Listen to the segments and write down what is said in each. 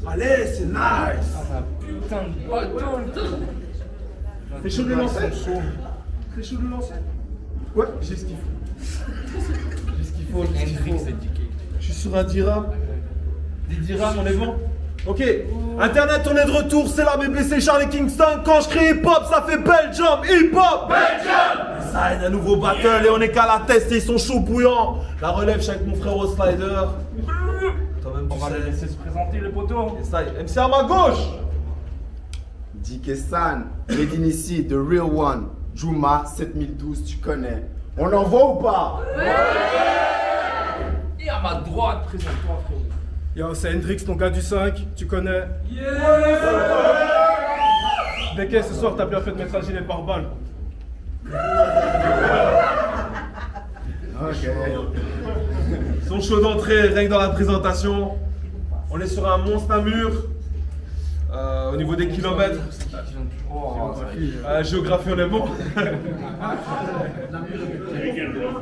Allez, c'est nice. Putain de bâton. T'es chaud de le lancer? T'es chaud de le lancer? Ouais, j'ai ce qu'il faut. J'ai ce qu'il faut, j'ai ce qu'il faut. Je suis sur un dirham. 10 dirhams, on est bon? Ok, Internet, on est de retour, c'est la BBC Charlie Kingston. Quand je crie hip-hop, ça fait Belgium, hip-hop! Belgium! Ça aide un nouveau battle et on est qu'à la test et ils sont chauds bouillants. La relève, je suis avec mon frère au slider. Toi-même, On va le laisser se présenter, le poteau. Et ça, MC à ma gauche! DK San, made in ici, the real one. Juma 7012, tu connais. On en voit ou pas? Et à ma droite, présente-toi, frérot. Yo, c'est Hendrix, ton gars du 5, tu connais. Deke, ce soir, t'as bien fait de mettre un gilet pare-balles. Ok. Ils sont chauds d'entrée, rien que dans la présentation. On est sur un monstre à mur. Au niveau des kilomètres. Géographie, on est bon.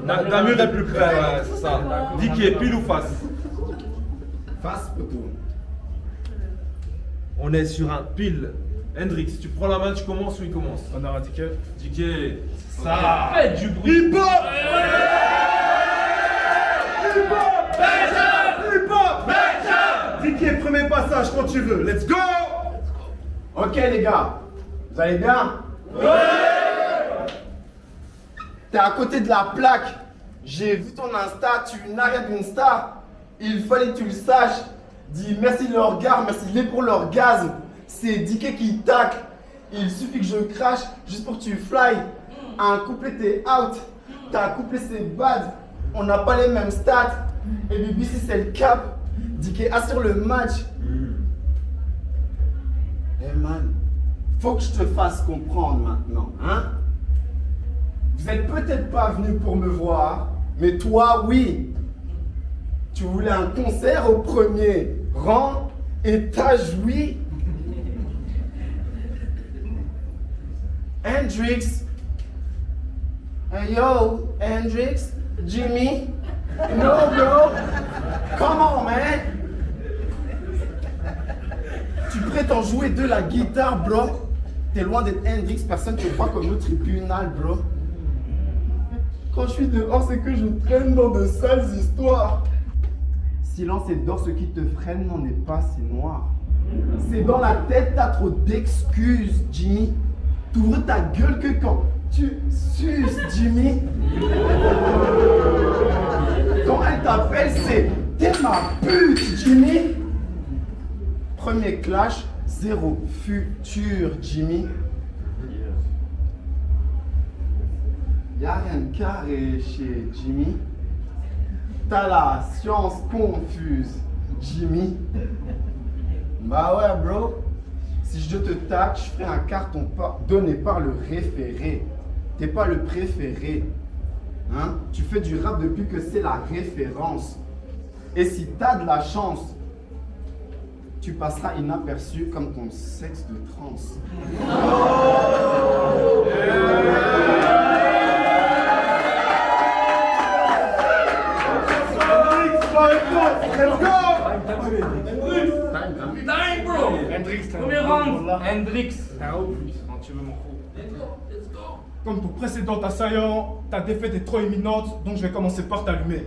Namur est plus près, ouais, c'est ça. Dis qui est pile ou face. Face, poteau. On est sur un pile. Hendrix, tu prends la main, tu commences ou il commence? On a Dike. Dike, ça. Faites du bruit. Hip-hop! Hip-hop! Hip-hop! Dike, premier passage quand tu veux. Let's go! Ok les gars, vous allez bien? T'es à côté de la plaque. J'ai vu ton Insta, tu n'arrêtes d'une star. Il fallait que tu le saches. Dis merci de leur regard, merci pour l'orgasme. C'est Dike qui tacle. Il suffit que je crache juste pour que tu fly. Un couplet t'es out. T'as un couplet c'est bad. On n'a pas les mêmes stats. Et BBC c'est le cap. Dike assure le match. Eh man, faut que je te fasse comprendre maintenant, hein? Vous êtes peut-être pas venu pour me voir, mais toi, oui. Tu voulais un concert au premier rang et t'as joui. Hendrix. Hey yo, Hendrix, Jimmy. No, bro. Come on, man. Tu prétends jouer de la guitare, bro. T'es loin d'être Hendrix, personne te croit comme au tribunal, bro. Quand je suis dehors, c'est que je traîne dans de sales histoires. Silence et dors, ce qui te freine n'en est pas si noir. C'est dans la tête, t'as trop d'excuses, Jimmy. T'ouvres ta gueule que quand tu suces, Jimmy. Quand elle t'appelle, c'est t'es ma pute, Jimmy. Premier clash, zéro futur, Jimmy. Y'a rien de carré chez Jimmy. T'as la science confuse, Jimmy. Bah ouais, bro. Si je te tac, je ferai un carton donné par le référé. T'es pas le préféré. Hein? Tu fais du rap depuis que c'est la référence. Et si t'as de la chance, tu passeras inaperçu comme ton sexe de trance. Let's go! Time, bro! Hendrix, Premier round! Hendrix! Quand tu veux, mon crew. Comme ton précédent assaillant, ta défaite est trop imminente, donc je vais commencer par t'allumer.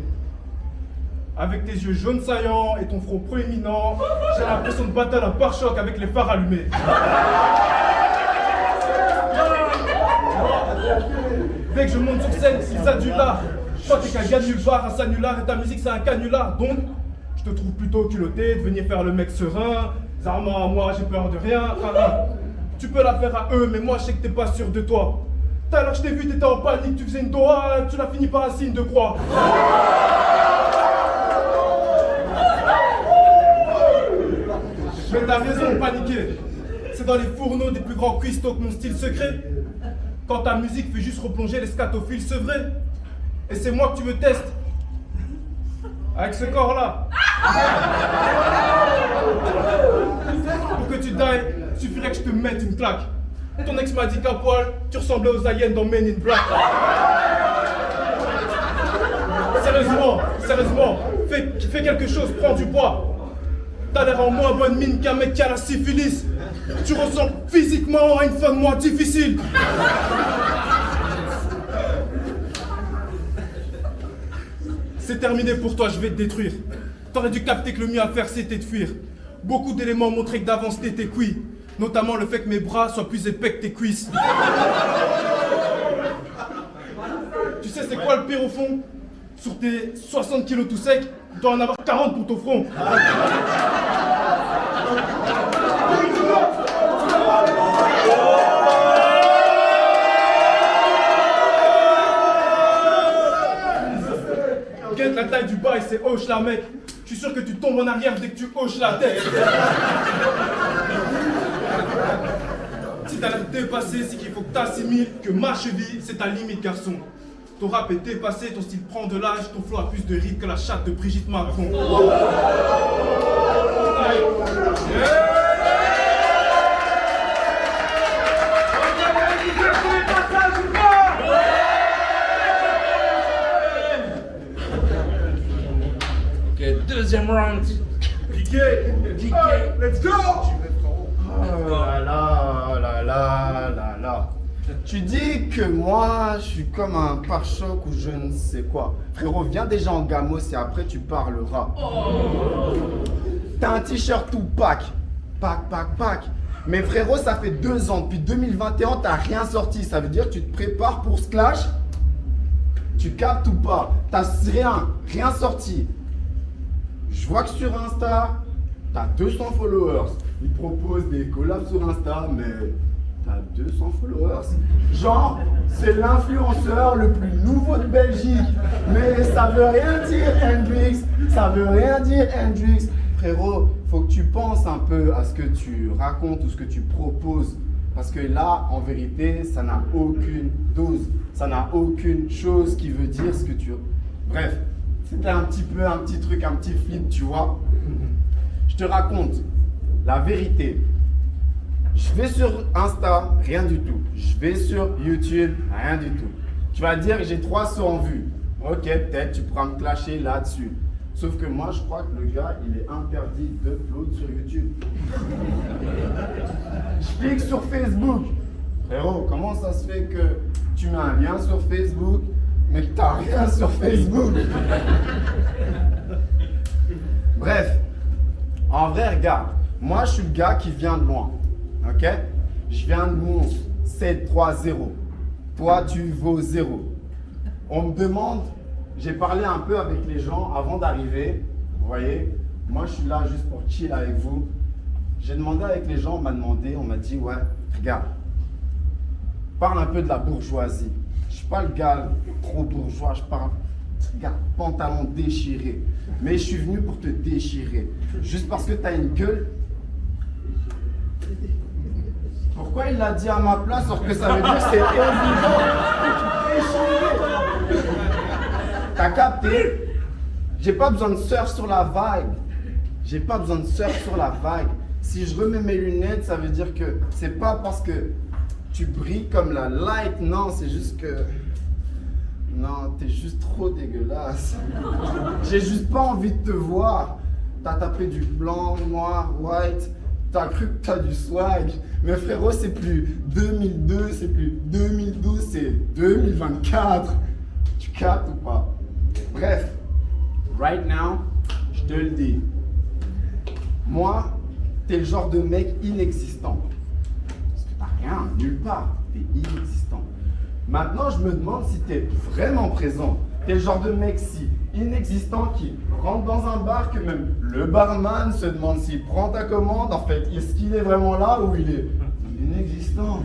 Avec tes yeux jaunes saillants et ton front proéminent, j'ai l'impression de battre un pare-choc avec les phares allumés. Dès que je monte sur scène, ils adulent. Toi t'es qu'un gars de nulle part, un sanular, et ta musique c'est un canular. Donc, je te trouve plutôt culotté de venir faire le mec serein. Zarma, moi j'ai peur de rien. Tu peux la faire à eux, mais moi je sais que t'es pas sûr de toi. Tout à l'heure je t'ai vu, t'étais en panique, tu faisais une doha, tu l'as fini par un signe de croix. Mais t'as raison de paniquer. C'est dans les fourneaux des plus grands cuistots que mon style secret. Quand ta musique fait juste replonger les scatophiles sevrés. Et c'est moi que tu me testes. Avec ce corps-là. Pour que tu dailles, suffirait que je te mette une claque. Ton ex m'a dit qu'à poil, tu ressemblais aux aliens dans Men in Black. Sérieusement, fais quelque chose, prends du poids. T'as l'air en moins bonne mine qu'un mec qui a la syphilis. Tu ressembles physiquement à une fin de mois difficile. C'est terminé pour toi, je vais te détruire. T'aurais dû capter que le mieux à faire c'était de fuir. Beaucoup d'éléments montraient que d'avance t'étais cuit. Notamment le fait que mes bras soient plus épais que tes cuisses. Tu sais c'est quoi le pire au fond? Sur tes 60 kilos tout sec, tu dois en avoir 40 pour ton front. Guette la taille du bas et c'est hoche là mec. Je suis sûr que tu tombes en arrière dès que tu hoches la tête. Si t'as l'air dépassé, c'est qu'il faut que t'assimiles que ma cheville, c'est ta limite garçon. Ton rap est dépassé, ton style prend de l'âge, ton flow a plus de rythme que la chatte de Brigitte Macron. Ok, deuxième round. Piqué, let's go. Oh là là, oh là là, là là. Tu dis que moi, je suis comme un pare-choc ou je ne sais quoi. Frérot, viens déjà en gamos et après tu parleras. T'as un t-shirt tout pack. Pack. Mais frérot, ça fait 2 ans. Depuis 2021, t'as rien sorti. Ça veut dire que tu te prépares pour ce clash. Tu captes ou pas? T'as rien sorti. Je vois que sur Insta, t'as 200 followers. Ils proposent des collabs sur Insta, mais t'as 200 followers. Genre, c'est l'influenceur le plus nouveau de Belgique. Mais ça veut rien dire, Hendrix. Ça veut rien dire, Hendrix. Frérot, faut que tu penses un peu à ce que tu racontes ou ce que tu proposes. Parce que là, en vérité, ça n'a aucune dose. Ça n'a aucune chose qui veut dire ce que tu... Bref, c'était un petit truc, un petit flip, tu vois. Je te raconte la vérité. Je vais sur Insta, rien du tout. Je vais sur YouTube, rien du tout. Tu vas dire que j'ai 300 vues. Ok, peut-être, tu pourras me clasher là-dessus. Sauf que moi, je crois que le gars, il est interdit d'upload sur YouTube. Je clique sur Facebook. Frérot, comment ça se fait que tu mets un lien sur Facebook, mais que t'as rien sur Facebook? Bref, en vrai, regarde, moi, je suis le gars qui vient de loin. Ok? Je viens de Mons, 7-3-0. Toi, tu vaux 0. On me demande, j'ai parlé un peu avec les gens avant d'arriver. Vous voyez, moi, je suis là juste pour chill avec vous. J'ai demandé avec les gens, on m'a dit, ouais, regarde, parle un peu de la bourgeoisie. Je suis pas le gars trop bourgeois, je parle, regarde, pantalon déchiré. Mais je suis venu pour te déchirer. Juste parce que tu as une gueule. Pourquoi il l'a dit à ma place alors que ça veut dire que c'est évident? T'as capté? J'ai pas besoin de surf sur la vague. J'ai pas besoin de surf sur la vague. Si je remets mes lunettes, ça veut dire que c'est pas parce que tu brilles comme la light. Non, c'est juste que... Non, t'es juste trop dégueulasse. J'ai juste pas envie de te voir. T'as tapé du blanc, noir, white. T'as cru que t'as du swag. Mais frérot, c'est plus 2002, c'est plus 2012, c'est 2024. Tu captes ou pas? Bref, right now, je te le dis. Moi, t'es le genre de mec inexistant. Parce que t'as rien, nulle part. T'es inexistant. Maintenant, je me demande si t'es vraiment présent. T'es le genre de mec si inexistant qui rentre dans un bar que même le barman se demande s'il prend ta commande. En fait, est-ce qu'il est vraiment là ou il est inexistant?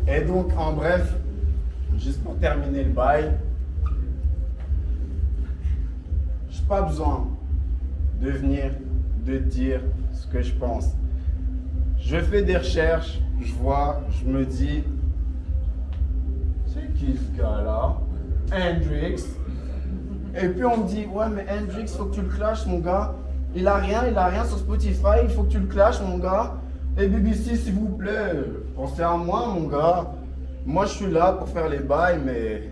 Et donc, en bref, juste pour terminer le bail, j'ai pas besoin de venir de dire ce que je pense. Je fais des recherches, je vois, je me dis, c'est qui ce gars-là? Hendrix. Et puis on me dit, ouais mais Hendrix, faut que tu le clashes mon gars. Il a rien sur Spotify, il faut que tu le clashes mon gars. Et BBC s'il vous plaît, pensez à moi mon gars. Moi je suis là pour faire les bails, mais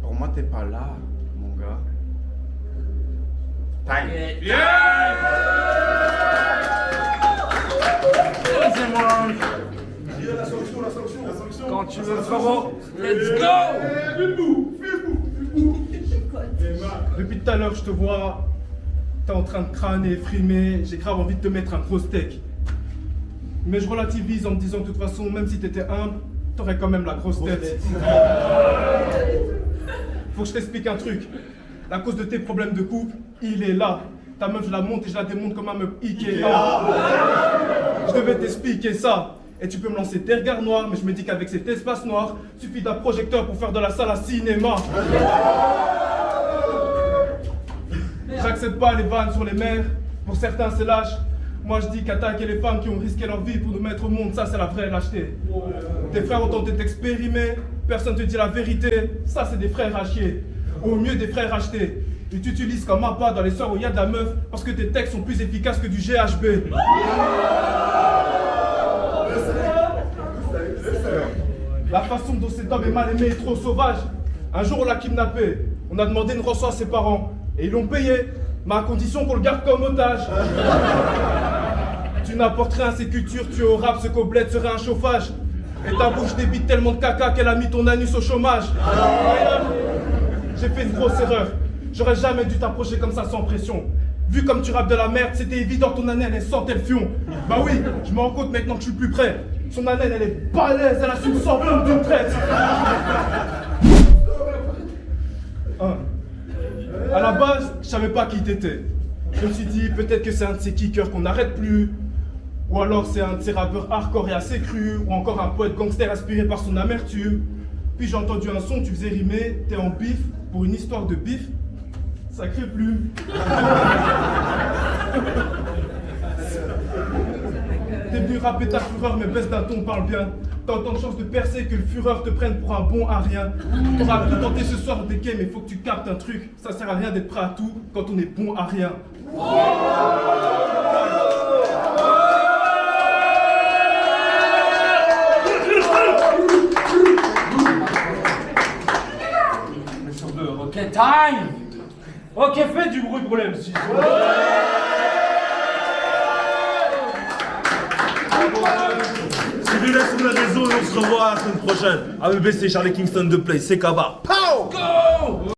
pour moi t'es pas là mon gars. Time. La sanction. Quand tu veux, frérot. Let's go! Depuis tout à l'heure, je te vois, t'es en train de crâner, frimer, j'ai grave envie de te mettre un gros steak. Mais je relativise en me disant que de toute façon, même si t'étais humble, t'aurais quand même la grosse tête. Faut que je t'explique un truc. La cause de tes problèmes de couple, il est là. Ta meuf, je la monte et je la démonte comme un meuble Ikea. Je devais t'expliquer ça. Et tu peux me lancer tes regards noirs, mais je me dis qu'avec cet espace noir, suffit d'un projecteur pour faire de la salle à cinéma. J'accepte pas les vannes sur les mères. Pour certains, c'est lâche. Moi, je dis qu'attaquer les femmes qui ont risqué leur vie pour nous mettre au monde, ça, c'est la vraie lâcheté. Tes frères ont tenté d'expérimenter, personne te dit la vérité. Ça, c'est des frères à chier. Au mieux, des frères achetés. Et tu utilises comme appât dans les soirs où il y a de la meuf parce que tes textes sont plus efficaces que du GHB. La façon dont cet homme est mal aimé est trop sauvage. Un jour, on l'a kidnappé. On a demandé une rançon à ses parents. Et ils l'ont payé, mais à condition qu'on le garde comme otage. Tu n'apportes rien à ces cultures, tu es au rap, ce qu'au bled serait un chauffage. Et ta bouche débite tellement de caca qu'elle a mis ton anus au chômage. J'ai fait une grosse erreur. J'aurais jamais dû t'approcher comme ça sans pression. Vu comme tu rappes de la merde, c'était évident ton année elle sentait le fion. Bah oui, je me rends compte maintenant que je suis plus près. Son année elle est balèze, elle a su me sortir d'une traite. À la base, je savais pas qui t'étais. Je me suis dit peut-être que c'est un de ces kickers qu'on n'arrête plus. Ou alors c'est un de ces rappeurs hardcore et assez cru. Ou encore un poète gangster inspiré par son amertume. Puis j'ai entendu un son, tu faisais rimer, t'es en bif pour une histoire de bif. Sacré plume. T'es venu rapper ta fureur, mais baisse d'un ton, parle bien. T'as autant de chances de percer que le fureur te prenne pour un bon à rien. T'auras pu tenter ce soir des quais, mais faut que tu captes un truc. Ça sert à rien d'être prêt à tout quand on est bon à rien. Sur deux, ok, time! Ok, fais du bruit pour les MC. Suivez-la sur les réseaux et on se revoit la semaine prochaine. ABB, c'est Charlie Kingston de Play, c'est Kaba. Go!